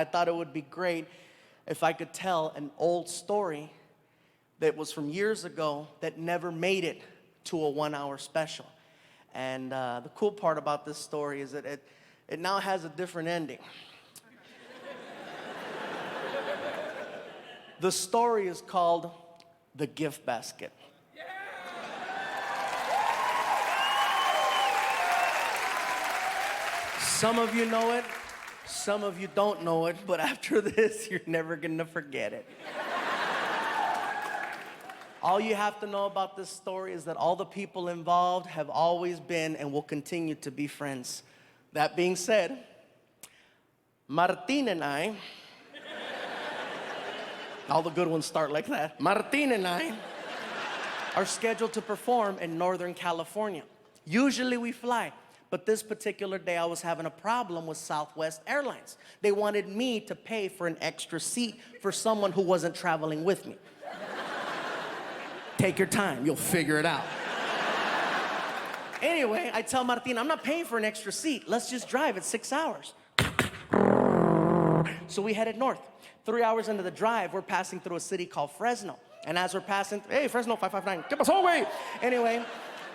I thought it would be great if I could tell an old story that was from years ago that never made it to a 1-hour special. And the cool part about this story is that it now has a different ending. The story is called The Gift Basket. Some of you know it, some of you don't know it, but after this, you're never gonna forget it. All you have to know about this story is that all the people involved have always been and will continue to be friends. That being said, Martin and I, all the good ones start like that. Martin and I are scheduled to perform in Northern California. Usually we fly, but this particular day I was having a problem with Southwest Airlines. They wanted me to pay for an extra seat for someone who wasn't traveling with me. Take your time, you'll figure it out. Anyway, I tell Martin, I'm not paying for an extra seat. Let's just drive, it's 6 hours. So we headed north. 3 hours into the drive, we're passing through a city called Fresno. And as we're passing, hey, Fresno 559, get us away. Anyway,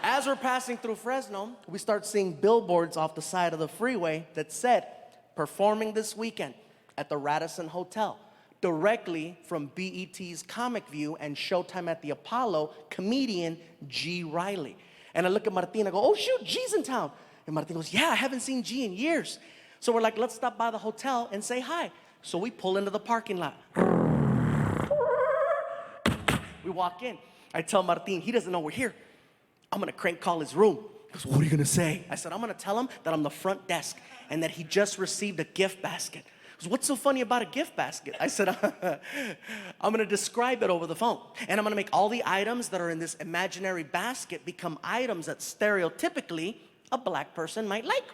as we're passing through Fresno, we start seeing billboards off the side of the freeway that said, performing this weekend at the Radisson Hotel. Directly from BET's Comic View and Showtime at the Apollo, comedian G. Riley. And I look at Martin, I go, oh shoot, G's in town. And Martin goes, yeah, I haven't seen G in years. So we're like, let's stop by the hotel and say hi. So we pull into the parking lot. We walk in. I tell Martin, he doesn't know we're here. I'm gonna crank call his room. He goes, what are you gonna say? I said, I'm gonna tell him that I'm the front desk and that he just received a gift basket. He goes, what's so funny about a gift basket? I said, I'm gonna describe it over the phone. And I'm gonna make all the items that are in this imaginary basket become items that stereotypically a black person might like.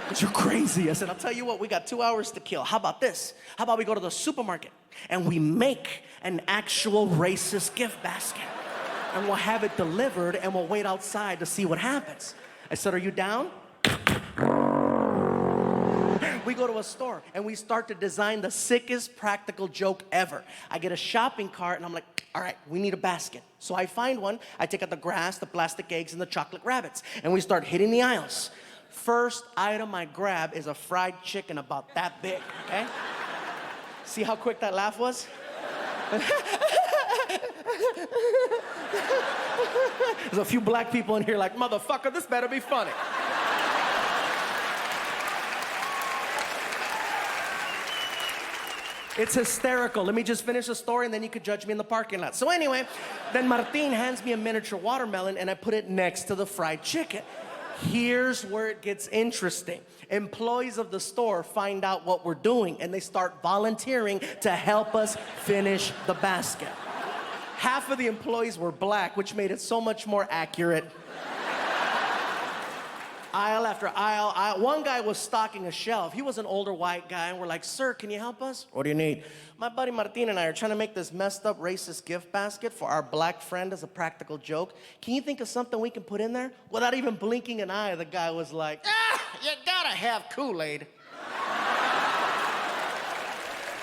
But you're crazy. I said, I'll tell you what, we got 2 hours to kill. How about this? How about we go to the supermarket and we make an actual racist gift basket? And we'll have it delivered and we'll wait outside to see what happens. I said, are you down? We go to a store and we start to design the sickest practical joke ever. I get a shopping cart and I'm like, all right, we need a basket. So I find one, I take out the grass, the plastic eggs, and the chocolate rabbits, and we start hitting the aisles. First item I grab is a fried chicken about that big, okay? See how quick that laugh was? There's a few black people in here like, motherfucker, this better be funny. It's hysterical. Let me just finish the story and then you could judge me in the parking lot. So anyway, then Martin hands me a miniature watermelon and I put it next to the fried chicken. Here's where it gets interesting. Employees of the store find out what we're doing and they start volunteering to help us finish the basket. Half of the employees were black, which made it so much more accurate. Aisle after aisle. One guy was stocking a shelf. He was an older white guy, and we're like, sir, can you help us? What do you need? My buddy Martin and I are trying to make this messed up racist gift basket for our black friend as a practical joke. Can you think of something we can put in there? Without even blinking an eye, the guy was like, you gotta have Kool-Aid.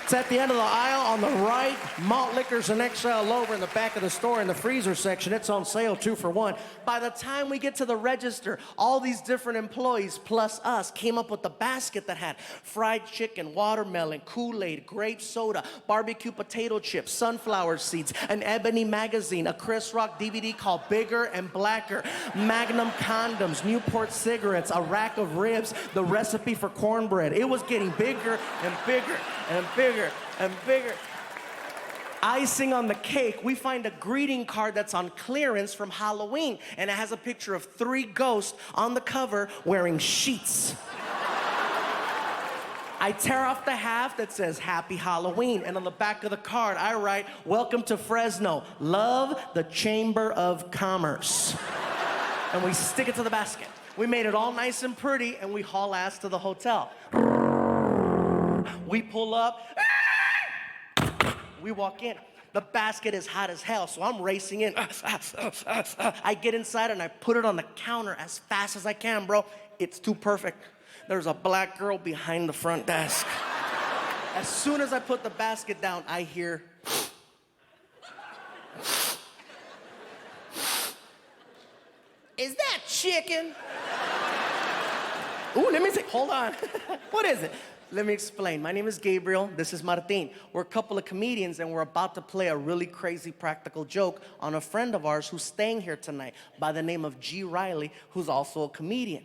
It's at the end of the aisle on the right. Malt liquors and XL over in the back of the store in the freezer section. It's on sale 2 for $1. By the time we get to the register, all these different employees plus us came up with the basket that had fried chicken, watermelon, Kool-Aid, grape soda, barbecue potato chips, sunflower seeds, an Ebony magazine, a Chris Rock DVD called Bigger and Blacker, Magnum condoms, Newport cigarettes, a rack of ribs, the recipe for cornbread. It was getting bigger and bigger and bigger and bigger. Icing on the cake, we find a greeting card that's on clearance from Halloween, and it has a picture of 3 ghosts on the cover wearing sheets. I tear off the half that says Happy Halloween, and on the back of the card I write, welcome to Fresno, love the Chamber of Commerce. And we stick it to the basket. We made it all nice and pretty, and we haul ass to the hotel. We pull up, we walk in. The basket is hot as hell, so I'm racing in. I get inside and I put it on the counter as fast as I can, bro. It's too perfect. There's a black girl behind the front desk. As soon as I put the basket down, I hear... Is that chicken? Ooh, let me see. Hold on. What is it? Let me explain. My name is Gabriel. This is Martin. We're a couple of comedians, and we're about to play a really crazy practical joke on a friend of ours who's staying here tonight by the name of G. Riley, who's also a comedian.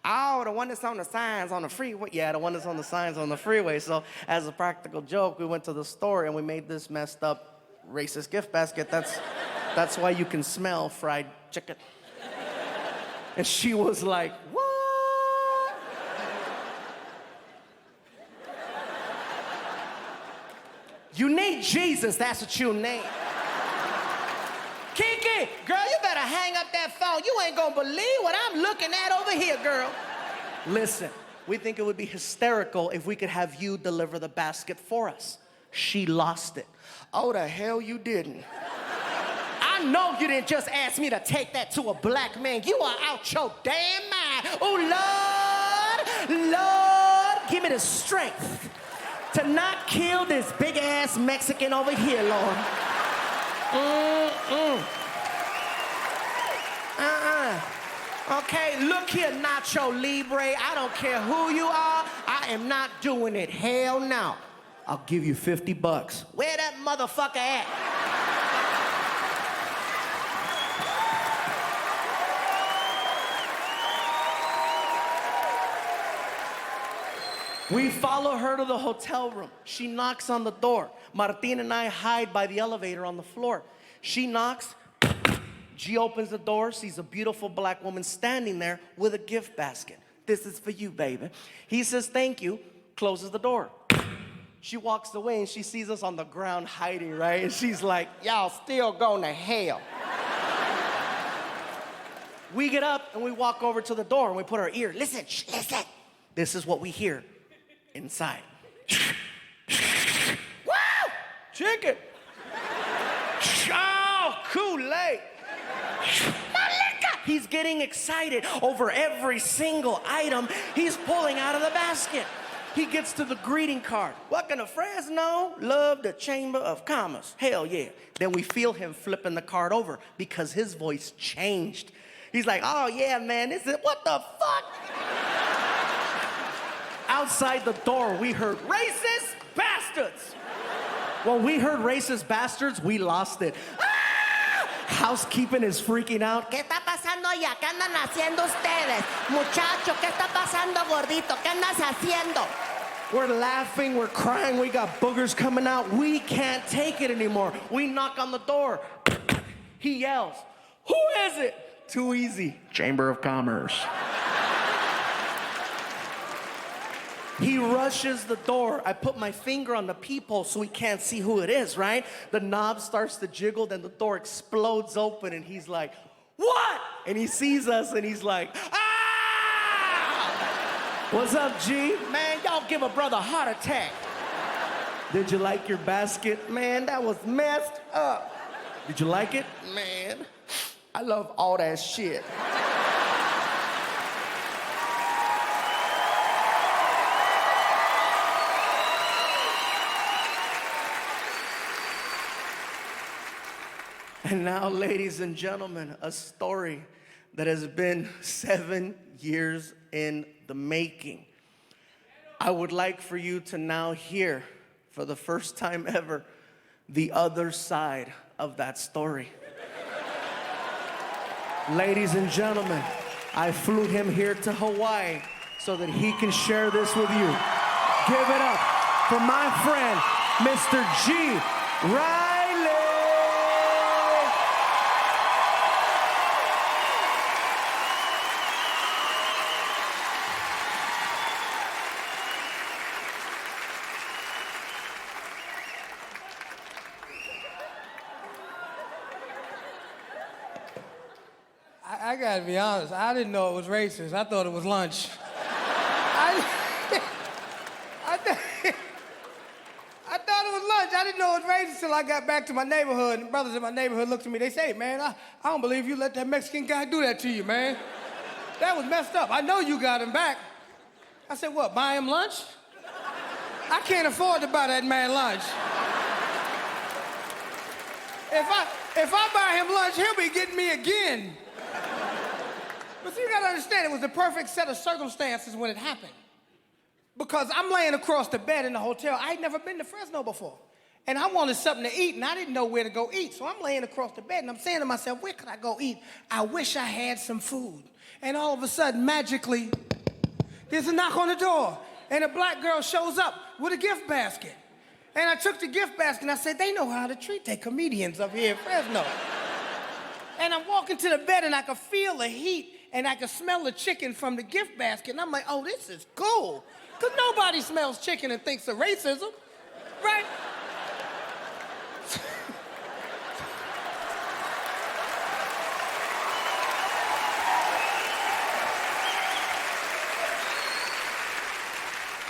Oh, the one that's on the signs on the freeway. Yeah, the one that's on the signs on the freeway. So as a practical joke, we went to the store, and we made this messed up racist gift basket. That's why you can smell fried chicken. And she was like, what? You need Jesus, that's what you need. Kiki, girl, you better hang up that phone. You ain't gonna believe what I'm looking at over here, girl. Listen, we think it would be hysterical if we could have you deliver the basket for us. She lost it. Oh, the hell you didn't. I know you didn't just ask me to take that to a black man. You are out your damn mind. Oh, Lord, give me the strength to not kill this big-ass Mexican over here, Lord. Okay, look here, Nacho Libre. I don't care who you are. I am not doing it. Hell no. I'll give you $50. Where that motherfucker at? We follow her to the hotel room. She knocks on the door. Martin and I hide by the elevator on the floor. She knocks. G opens the door, sees a beautiful black woman standing there with a gift basket. This is for you, baby. He says, thank you, closes the door. She walks away and she sees us on the ground hiding, right? And she's like, y'all still going to hell. We get up and we walk over to the door and we put our ear. Listen, listen. This is what we hear inside. Woo! Chicken. Oh, Kool-Aid. He's getting excited over every single item he's pulling out of the basket. He gets to the greeting card. Welcome to Fresno. Love the Chamber of Commerce. Hell yeah. Then we feel him flipping the card over because his voice changed. He's like, oh yeah, man, this is, what the fuck? Outside the door, we heard, racist bastards. When we heard racist bastards, we lost it. Ah! Housekeeping is freaking out. ¿Qué está pasando allá? ¿Qué andan haciendo ustedes? Muchacho, ¿qué está pasando, gordito? ¿Qué andas haciendo? We're laughing, we're crying, we got boogers coming out. We can't take it anymore. We knock on the door. He yells, who is it? Too easy. Chamber of Commerce. He rushes the door. I put my finger on the peephole so he can't see who it is, right? The knob starts to jiggle, then the door explodes open, and he's like, what? And he sees us, and he's like, ah! What's up, G? Man, y'all give a brother a heart attack. Did you like your basket? Man, that was messed up. Did you like it? Man, I love all that shit. And now, ladies and gentlemen, a story that has been 7 years in the making. I would like for you to now hear, for the first time ever, the other side of that story. Ladies and gentlemen, I flew him here to Hawaii so that he can share this with you. Give it up for my friend, Mr. G. Riley. I gotta be honest, I didn't know it was racist. I thought it was lunch. I thought it was lunch. I didn't know it was racist till I got back to my neighborhood. And brothers in my neighborhood looked at me. They say, man, I don't believe you let that Mexican guy do that to you, man. That was messed up. I know you got him back. I said, what, buy him lunch? I can't afford to buy that man lunch. If I buy him lunch, he'll be getting me again. But see, you gotta understand, it was the perfect set of circumstances when it happened. Because I'm laying across the bed in the hotel. I had never been to Fresno before. And I wanted something to eat, and I didn't know where to go eat. So I'm laying across the bed, and I'm saying to myself, where could I go eat? I wish I had some food. And all of a sudden, magically, there's a knock on the door, and a black girl shows up with a gift basket. And I took the gift basket, and I said, they know how to treat their comedians up here in Fresno. And I'm walking to the bed, and I could feel the heat, and I could smell the chicken from the gift basket. And I'm like, oh, this is cool. Because nobody smells chicken and thinks of racism, right?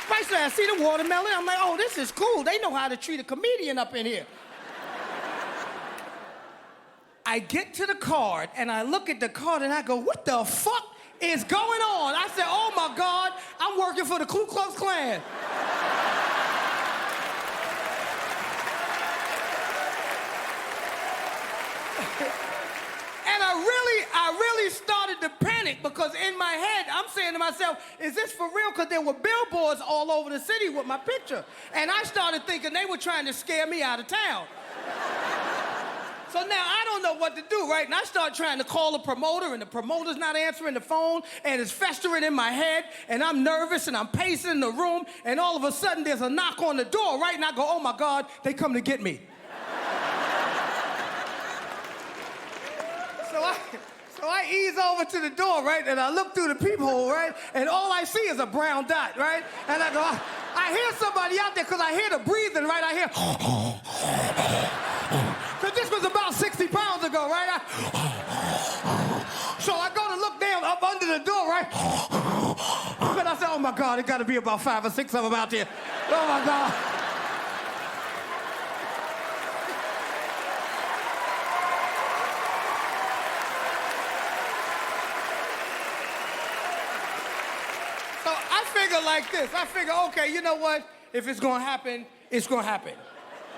Right, so I see the watermelon. I'm like, oh, this is cool. They know how to treat a comedian up in here. I get to the card, and I look at the card, and I go, what the fuck is going on? I said, oh, my God, I'm working for the Ku Klux Klan. And I really started to panic because in my head, I'm saying to myself, is this for real? Because there were billboards all over the city with my picture. And I started thinking they were trying to scare me out of town. So now I don't know what to do, right? And I start trying to call the promoter, and the promoter's not answering the phone, and it's festering in my head, and I'm nervous, and I'm pacing the room, and all of a sudden there's a knock on the door, right? And I go, oh my God, they come to get me. So I ease over to the door, right? And I look through the peephole, right? And all I see is a brown dot, right? And I go, I hear somebody out there because I hear the breathing, right? I hear, because this was about 60 pounds ago, right? So I go to look down up under the door, right? But I said, oh my God, it got to be about 5 or 6 of them out there. Oh my God. Like this. I figure, okay, you know what? If it's gonna happen, it's gonna happen.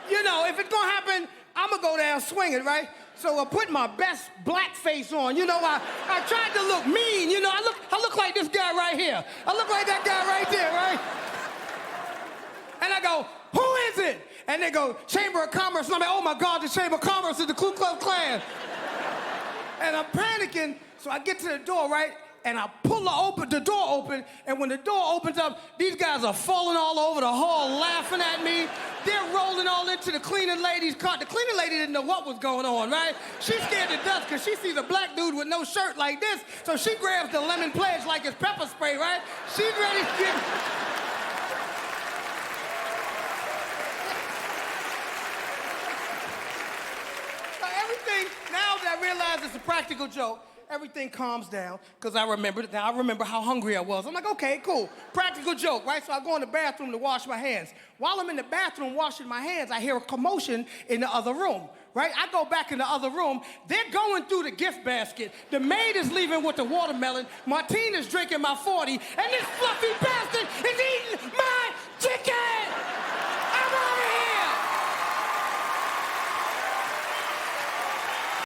You know, if it's gonna happen, I'm gonna go down swinging, right? So I put my best black face on. You know, I tried to look mean. You know, I look like this guy right here. I look like that guy right there, right? And I go, who is it? And they go, Chamber of Commerce. And I'm like, oh my God, the Chamber of Commerce is the Ku Klux Klan. And I'm panicking, so I get to the door, right? And I pull the door open, and when the door opens up, these guys are falling all over the hall, laughing at me. They're rolling all into the cleaning lady's car. The cleaning lady didn't know what was going on, right? She's scared to death because she sees a black dude with no shirt like this, so she grabs the lemon pledge like it's pepper spray, right? She's ready to get... So everything, now that I realize it's a practical joke, everything calms down, because I remember how hungry I was. I'm like, okay, cool. Practical joke, right? So I go in the bathroom to wash my hands. While I'm in the bathroom washing my hands, I hear a commotion in the other room, right? I go back in the other room. They're going through the gift basket. The maid is leaving with the watermelon. Martina's drinking my 40, and this fluffy bastard is eating my chicken!